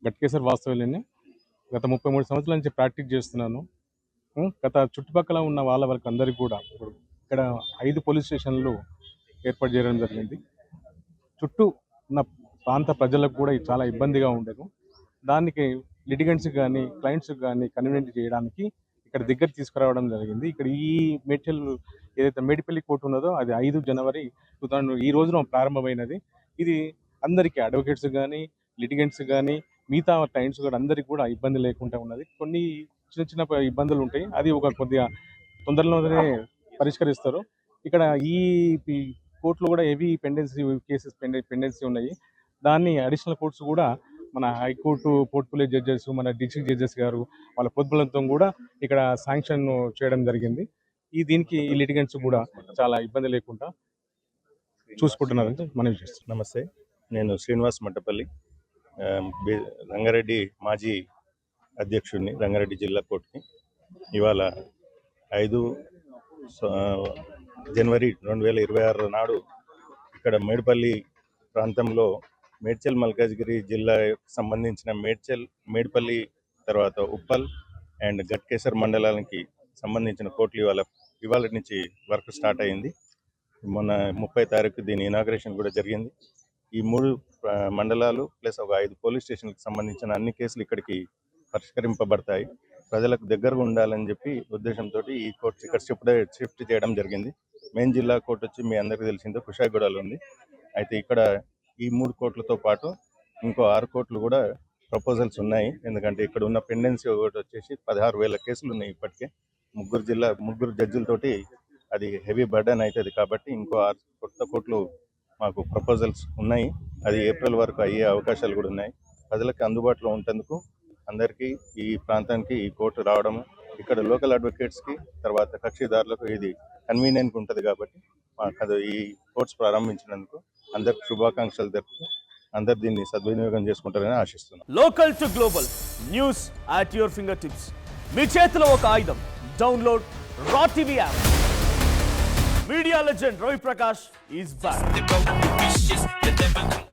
గట్కేసర్ వాస్తవ్యులని గత 33 సంవత్సరాల నుంచి ప్రాక్టీస్ చేస్తున్నాను. గత చుట్టుపక్కల ఉన్న వాళ్ళకి అందరికీ కూడా ఇప్పుడు ఇక్కడ 5 పోలీస్ స్టేషన్లు ఏర్పాటు చేయడం జరిగింది. చుట్టూ ఉన్న ప్రాంత ప్రజలకు కూడా ఇది చాలా ఇబ్బందిగా ఉండేది. దానికి లిటిగెంట్స్‌కి గానీ, క్లయింట్స్‌కి గానీ కన్వీనియంట్ చేయడానికి ఇక్కడ దగ్గర తీసుకురావడం జరిగింది. ఇక్కడ ఈ మేడ్చల్ ఏదైతే మేడిపల్లి కోర్ట్ ఉన్నదో అది 5 జనవరి 2000 ఈ రోజున ప్రారంభమైనది. ఇది అందరికీ అడ్వకేట్స్ గానీ, లిటిగెంట్స్ గానీ, మిగతా క్లయింట్స్ కూడా అందరికీ కూడా ఇబ్బంది లేకుండా ఉన్నది. కొన్ని చిన్న చిన్న ఇబ్బందులు ఉంటాయి. అది ఒక కొద్దిగా తొందరలోనే పరిష్కరిస్తారు. ఇక్కడ ఈ కోర్టులో కూడా హెవీ కేసెస్ పెండెన్సీ ఉన్నాయి. దాన్ని అడిషనల్ కోర్ట్స్ కూడా మన హైకోర్టు పోర్ట్ఫోలియో జడ్జెస్, మన డిస్ట్రిక్ట్ జడ్జెస్ గారు వాళ్ళ పొద్దులతో కూడా ఇక్కడ శాంక్షన్ చేయడం జరిగింది. దీనికి ఈ లిటిగెంట్స్ కూడా చాలా ఇబ్బంది లేకుండా చూసుకుంటున్నారని మనం చేస్తున్నాం. నమస్తే, నేను శ్రీనివాస్ మట్టపల్లి, రంగారెడ్డి మాజీ అధ్యక్షుడిని, రంగారెడ్డి జిల్లా కోర్టుకి. ఇవాళ 5 జనవరి 2026 నాడు ఇక్కడ మేడిపల్లి ప్రాంతంలో మేడ్చల్ మల్కాజ్గిరి జిల్లాకు సంబంధించిన మేడిపల్లి తర్వాత ఉప్పల్ అండ్ గట్కేసర్ మండలానికి సంబంధించిన కోర్టులు ఇవాళ నుంచి వర్క్ స్టార్ట్ అయింది. మొన్న 30 తారీఖు దీని ఇనాగ్రేషన్ కూడా జరిగింది. ఈ 3 మండలాలు ప్లస్ ఒక 5 పోలీస్ స్టేషన్లకు సంబంధించిన అన్ని కేసులు ఇక్కడికి పరిష్కరింపబడతాయి. ప్రజలకు దగ్గరగా ఉండాలని చెప్పి ఉద్దేశంతో ఈ కోర్టు ఇక్కడ షిఫ్ట్ చేయడం జరిగింది. మెయిన్ జిల్లా కోర్టు వచ్చి మీ అందరికీ తెలిసిందో కుషాయిగూడలో ఉంది. అయితే ఇక్కడ ఈ 3 కోర్టులతో పాటు ఇంకో 6 కోర్టులు కూడా ప్రపోజల్స్ ఉన్నాయి. ఎందుకంటే ఇక్కడ ఉన్న పెండెన్సీ ఒకటి వచ్చేసి 16,000 కేసులు ఉన్నాయి. ఇప్పటికే ముగ్గురు జడ్జిలతోటి అది హెవీ బర్డన్ అవుతుంది. కాబట్టి ఇంకో 6 కొత్త కోర్టులు మాకు ప్రపోజల్స్ ఉన్నాయి. అది ఏప్రిల్ వరకు అయ్యే అవకాశాలు కూడా ఉన్నాయి. ప్రజలకు అందుబాటులో ఉంటేందుకు అందరికీ ఈ ప్రాంతానికి ఈ కోర్టు రావడం, ఇక్కడ లోకల్ అడ్వకేట్స్కి తర్వాత కక్షిదారులకు ఇది కన్వీనియంట్గా ఉంటుంది. కాబట్టి మాకు ఈ కోర్ట్స్ ప్రారంభించినందుకు అందరికి శుభాకాంక్షలు తెలుపుతూ అందరు దీన్ని సద్వినియోగం చేసుకుంటారని ఆశిస్తున్నాం. Local to global news at your finger tips. మీ చేతిలో ఒక ఆయుధం. Download R TV app. Media legend Ravi Prakash is back.